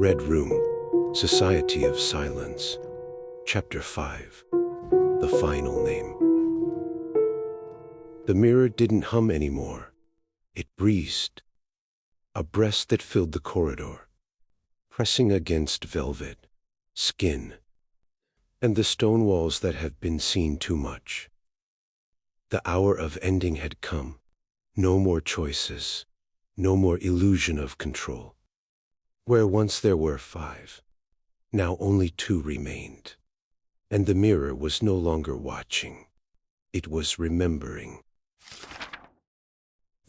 Red Room, Society of Silence. Chapter 5. The Final Name. The mirror didn't hum anymore. It breathed. A breast that filled the corridor, pressing against velvet, skin, and the stone walls that have been seen too much. The hour of ending had come. No more choices. No more illusion of control. Where once there were 5, now only 2 remained. And the mirror was no longer watching. It was remembering.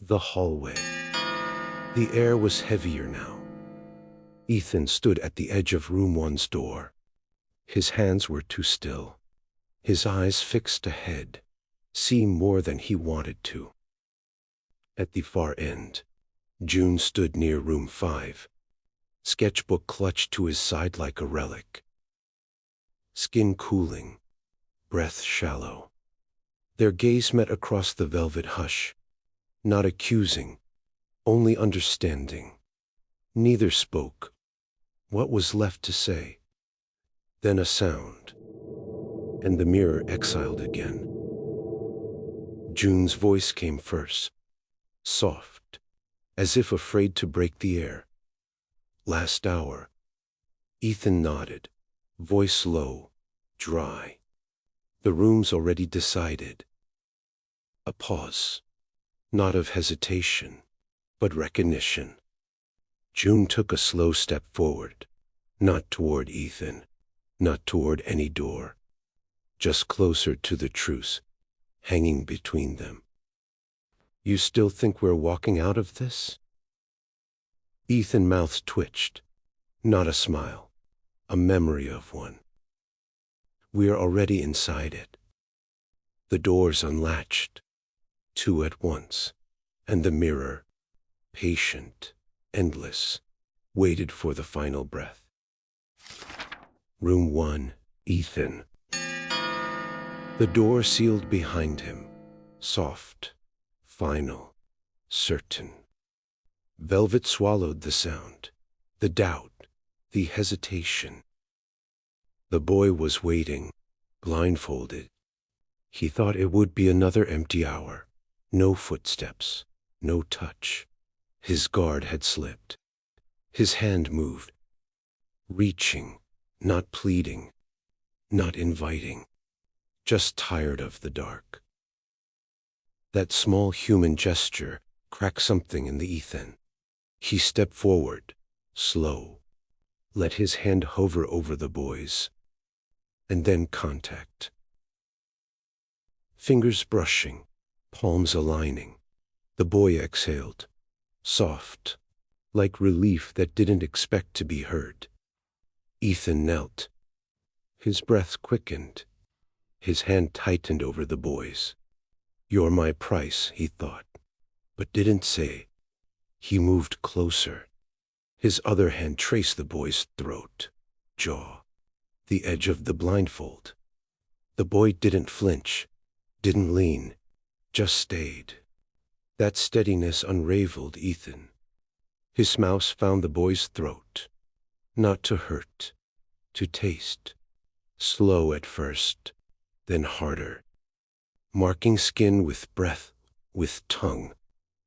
The hallway. The air was heavier now. Ethan stood at the edge of room 1's door. His hands were too still. His eyes fixed ahead, seeing more than he wanted to. At the far end, Joon stood near room 5. Sketchbook clutched to his side like a relic. Skin cooling, breath shallow. Their gaze met across the velvet hush, not accusing, only understanding. Neither spoke. What was left to say? Then a sound, and the mirror exiled again. Joon's voice came first, soft, as if afraid to break the air. Last hour. Ethan nodded, voice low, dry. The room's already decided. A pause, not of hesitation, but recognition. Joon took a slow step forward, not toward Ethan, not toward any door, just closer to the truce, hanging between them. You still think we're walking out of this? Ethan's mouth twitched. Not a smile, a memory of one. We're already inside it. The doors unlatched, 2 at once, and the mirror, patient, endless, waited for the final breath. Room 1, Ethan. The door sealed behind him, soft, final, certain. Velvet swallowed the sound, the doubt, the hesitation. The boy was waiting, blindfolded. He thought it would be another empty hour. No footsteps, no touch. His guard had slipped. His hand moved, reaching, not pleading, not inviting, just tired of the dark. That small human gesture cracked something in the Ethan. He stepped forward, slow, let his hand hover over the boy's, and then contact. Fingers brushing, palms aligning. The boy exhaled, soft, like relief that didn't expect to be heard. Ethan knelt. His breath quickened. His hand tightened over the boy's. You're my price, he thought, but didn't say. He moved closer. His other hand traced the boy's throat, jaw, the edge of the blindfold. The boy didn't flinch, didn't lean, just stayed. That steadiness unraveled Ethan. His mouse found the boy's throat, not to hurt, to taste. Slow at first, then harder. Marking skin with breath, with tongue,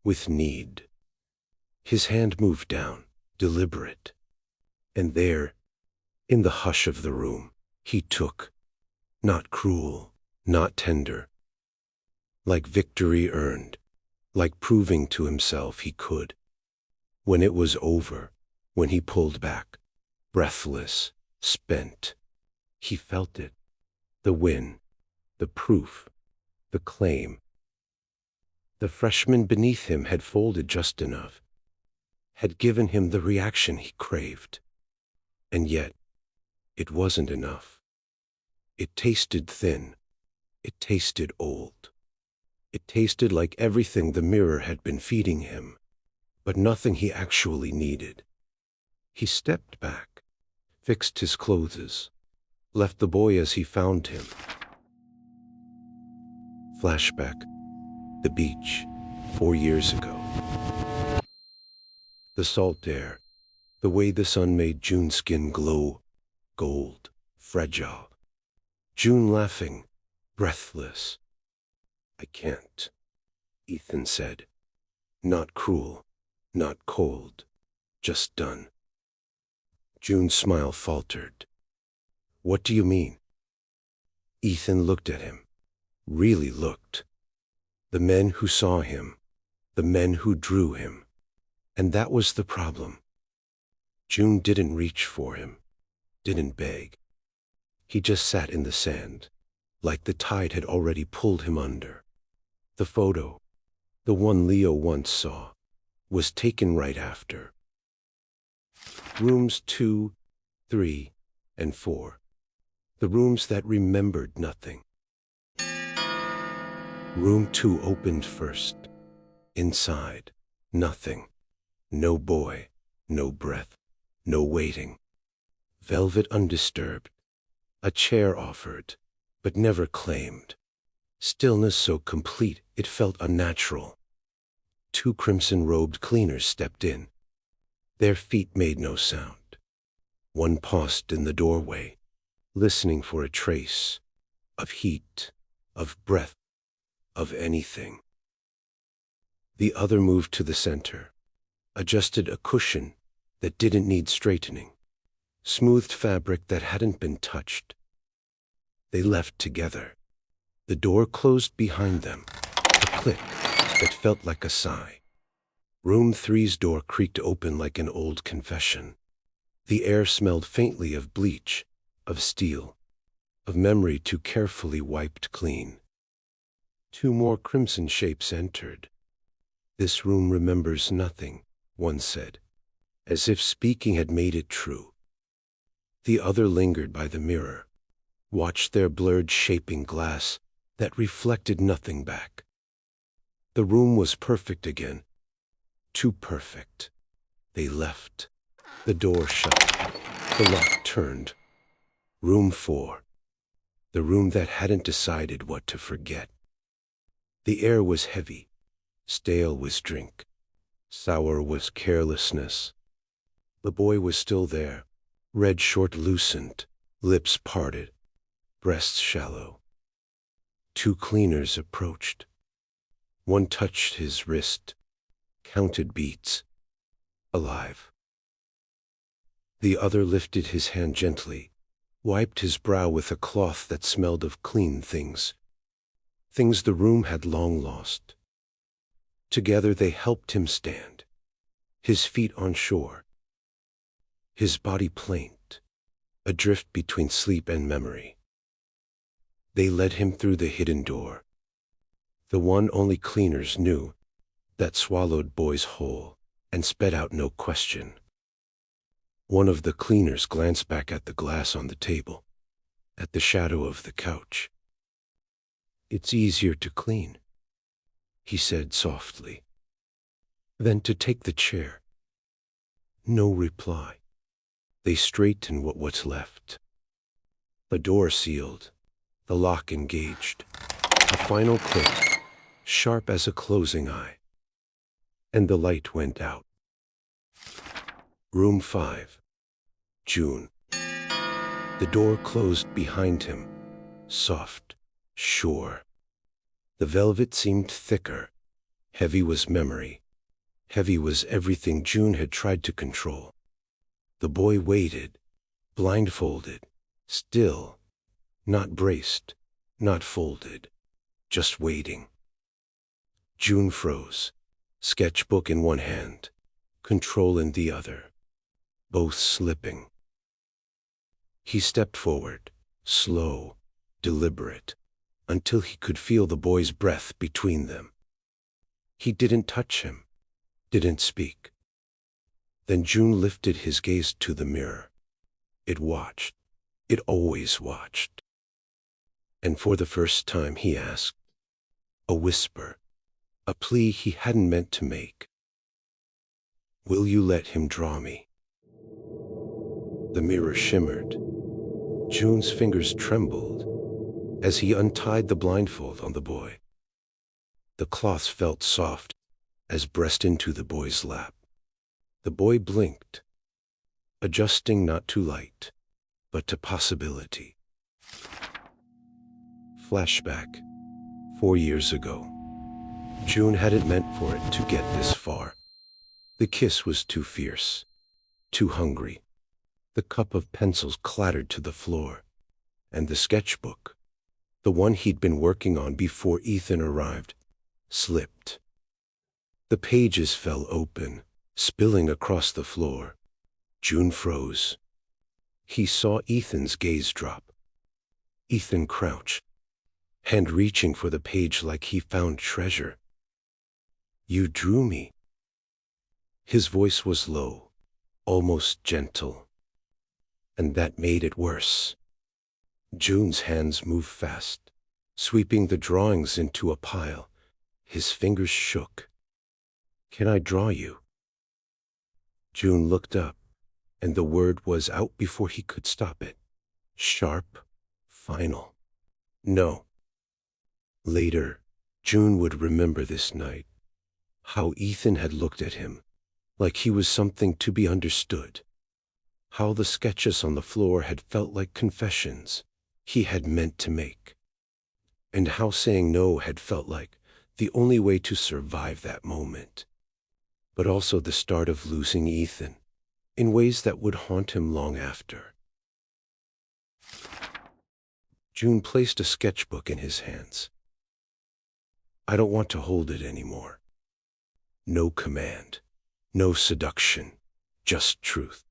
with need. His hand moved down, deliberate. And there, in the hush of the room, he took, not cruel, not tender. Like victory earned, like proving to himself he could. When it was over, when he pulled back, breathless, spent, he felt it. The win, the proof, the claim. The freshman beneath him had folded just enough, had given him the reaction he craved. And yet, it wasn't enough. It tasted thin. It tasted old. It tasted like everything the mirror had been feeding him, but nothing he actually needed. He stepped back, fixed his clothes, left the boy as he found him. Flashback. The beach, 4 years ago. The salt air, The way the sun made June's skin glow, gold, fragile. June laughing, breathless. "I can't," Ethan said. "Not cruel, not cold, just done." June's smile faltered. "What do you mean?" Ethan looked at him, really looked. The men who saw him, the men who drew him. And that was the problem. June didn't reach for him, didn't beg. He just sat in the sand, like the tide had already pulled him under. The photo, the one Leo once saw, was taken right after. Rooms 2, 3, and 4. The rooms that remembered nothing. Room 2 opened first. Inside, nothing. No boy, no breath, no waiting. Velvet undisturbed. A chair offered, but never claimed. Stillness so complete it felt unnatural. 2 crimson-robed cleaners stepped in. Their feet made no sound. One paused in the doorway, listening for a trace of heat, of breath, of anything. The other moved to the center, adjusted a cushion that didn't need straightening, smoothed fabric that hadn't been touched. They left together. The door closed behind them, a click that felt like a sigh. Room 3's door creaked open like an old confession. The air smelled faintly of bleach, of steel, of memory too carefully wiped clean. 2 more crimson shapes entered. "This room remembers nothing," one said, as if speaking had made it true. The other lingered by the mirror, watched their blurred shaping glass that reflected nothing back. The room was perfect again. Too perfect. They left. The door shut. The lock turned. Room 4. The room that hadn't decided what to forget. The air was heavy. Stale was drink. Sour was carelessness. The boy was still there, red short loosened, lips parted, breasts shallow. 2 cleaners approached. One touched his wrist, counted beats. Alive. The other lifted his hand gently, wiped his brow with a cloth that smelled of clean things. Things the room had long lost. Together they helped him stand, his feet on shore, his body plaint, adrift between sleep and memory. They led him through the hidden door, the one only cleaners knew, that swallowed boys whole and sped out no question. One of the cleaners glanced back at the glass on the table, at the shadow of the couch. "It's easier to clean," he said softly, "than to take the chair." No reply. They straightened what's left. The door sealed, the lock engaged. A final click, sharp as a closing eye. And the light went out. Room 5. June. The door closed behind him, soft, sure. The velvet seemed thicker. Heavy was memory. Heavy was everything June had tried to control. The boy waited, blindfolded, still, not braced, not folded, just waiting. June froze, sketchbook in one hand, control in the other, both slipping. He stepped forward, slow, deliberate, until he could feel the boy's breath between them. He didn't touch him, didn't speak. Then June lifted his gaze to the mirror. It watched. It always watched. And for the first time he asked, a whisper, a plea he hadn't meant to make, "Will you let him draw me?" The mirror shimmered. June's fingers trembled as he untied the blindfold on the boy. The cloth felt soft as breast into the boy's lap. The boy blinked, adjusting not to light, but to possibility. Flashback. 4 years ago. Joon hadn't meant for it to get this far. The kiss was too fierce, too hungry. The cup of pencils clattered to the floor, and the sketchbook, the one he'd been working on before Ethan arrived, slipped. The pages fell open, spilling across the floor. Joon froze. He saw Ethan's gaze drop. Ethan crouched, hand reaching for the page like he found treasure. "You drew me." His voice was low, almost gentle, and that made it worse. Joon's hands moved fast, sweeping the drawings into a pile. His fingers shook. "Can I draw you?" Joon looked up, and the word was out before he could stop it. Sharp, final. No. Later, Joon would remember this night. How Ethan had looked at him, like he was something to be understood. How the sketches on the floor had felt like confessions he had meant to make. And how saying no had felt like the only way to survive that moment. But also the start of losing Ethan, in ways that would haunt him long after. Joon placed a sketchbook in his hands. "I don't want to hold it anymore." No command, no seduction, just truth.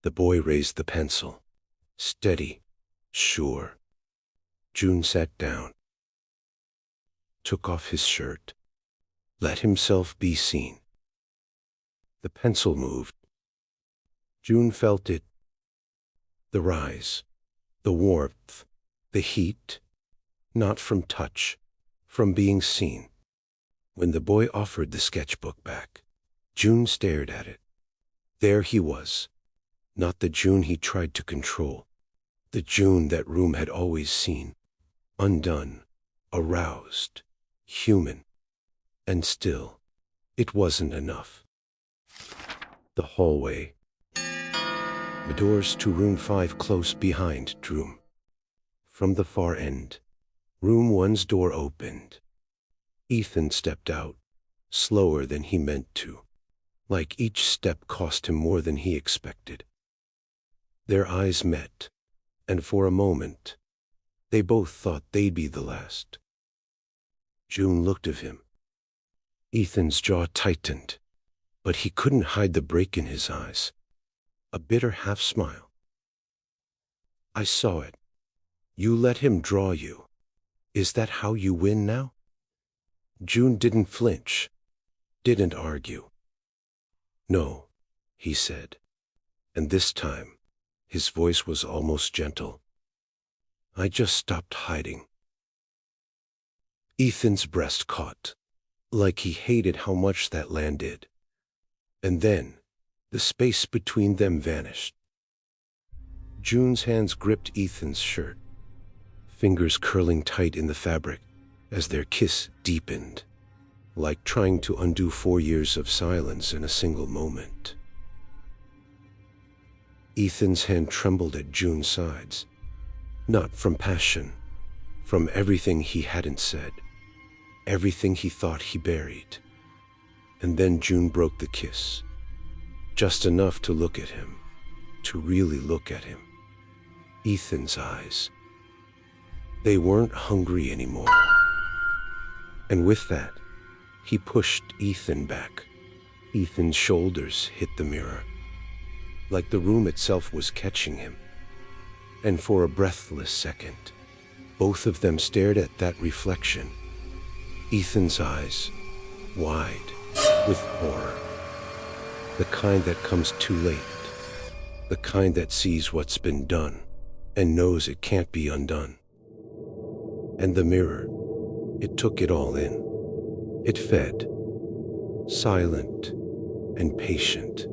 The boy raised the pencil. Steady, sure. Joon sat down, took off his shirt, let himself be seen. The pencil moved. Joon felt it. The rise, the warmth, the heat, not from touch, from being seen. When the boy offered the sketchbook back, Joon stared at it. There he was, not the Joon he tried to control, the Joon that room had always seen, undone, aroused, human. And still, it wasn't enough. The hallway. The doors to room 5 close behind Joon. From the far end, room 1's door opened. Ethan stepped out, slower than he meant to, like each step cost him more than he expected. Their eyes met, and for a moment, they both thought they'd be the last. Joon looked at him. Ethan's jaw tightened, but he couldn't hide the break in his eyes. A bitter half-smile. "I saw it. You let him draw you. Is that how you win now?" Joon didn't flinch, didn't argue. "No," he said, and this time, his voice was almost gentle. "I just stopped hiding." Ethan's breast caught, like he hated how much that landed. And then, the space between them vanished. Joon's hands gripped Ethan's shirt, fingers curling tight in the fabric as their kiss deepened, like trying to undo 4 years of silence in a single moment. Ethan's hand trembled at Joon's sides, not from passion, from everything he hadn't said, everything he thought he buried. And then Joon broke the kiss, just enough to look at him, to really look at him. Ethan's eyes. They weren't hungry anymore. And with that, he pushed Ethan back. Ethan's shoulders hit the mirror, like the room itself was catching him. And for a breathless second, both of them stared at that reflection. Ethan's eyes, wide, with horror. The kind that comes too late. The kind that sees what's been done, and knows it can't be undone. And the mirror, it took it all in. It fed, silent and patient.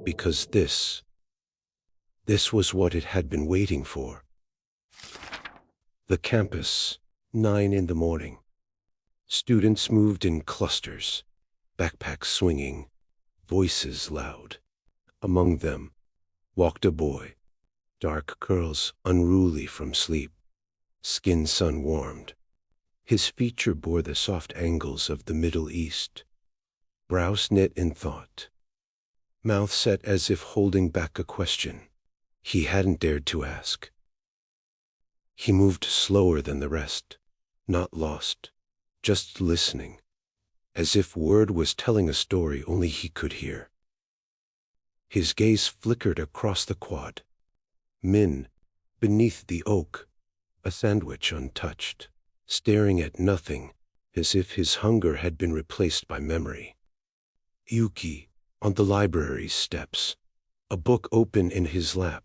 Because this was what it had been waiting for. The campus, 9 in the morning. Students moved in clusters, backpacks swinging, voices loud. Among them walked a boy, dark curls unruly from sleep, skin sun-warmed. His feature bore the soft angles of the Middle East, brows knit in thought, mouth set as if holding back a question he hadn't dared to ask. He moved slower than the rest, not lost, just listening, as if word was telling a story only he could hear. His gaze flickered across the quad. Min, beneath the oak, a sandwich untouched, staring at nothing, as if his hunger had been replaced by memory. Yuki, on the library steps, a book open in his lap,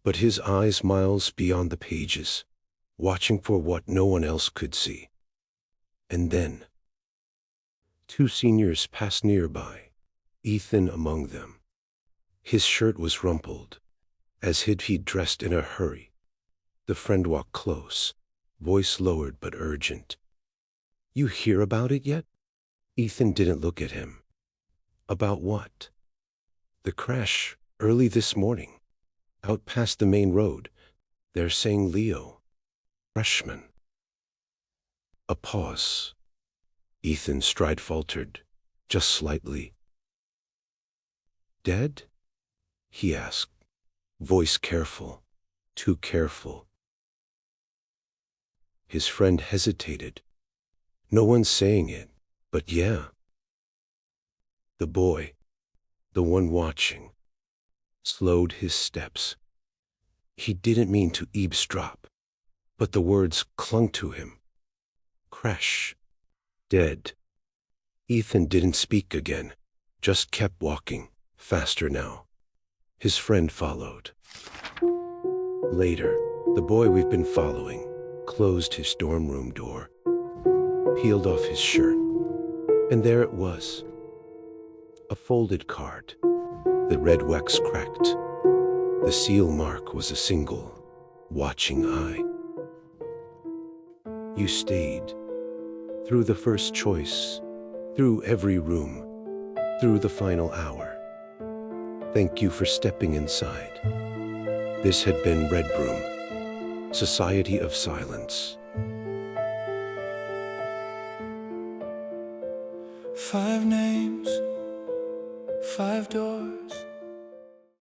but his eyes miles beyond the pages, watching for what no one else could see. And then, two seniors passed nearby, Ethan among them. His shirt was rumpled, as if he'd dressed in a hurry. The friend walked close, voice lowered but urgent. "You hear about it yet?" Ethan didn't look at him. "About what?" "The crash, early this morning. Out past the main road. They're saying Leo. Freshman." A pause. Ethan's stride faltered, just slightly. "Dead?" he asked, voice careful, too careful. His friend hesitated. "No one's saying it, but yeah." The boy, the one watching, slowed his steps. He didn't mean to eavesdrop, but the words clung to him. Crash. Dead. Ethan didn't speak again, just kept walking, faster now. His friend followed. Later, the boy we've been following closed his dorm room door, peeled off his shirt, and there it was. A folded card. The red wax cracked. The seal mark was a single, watching eye. "You stayed. Through the first choice, through every room, through the final hour. Thank you for stepping inside." This had been Red Broom, Society of Silence. 5 names, 5 doors.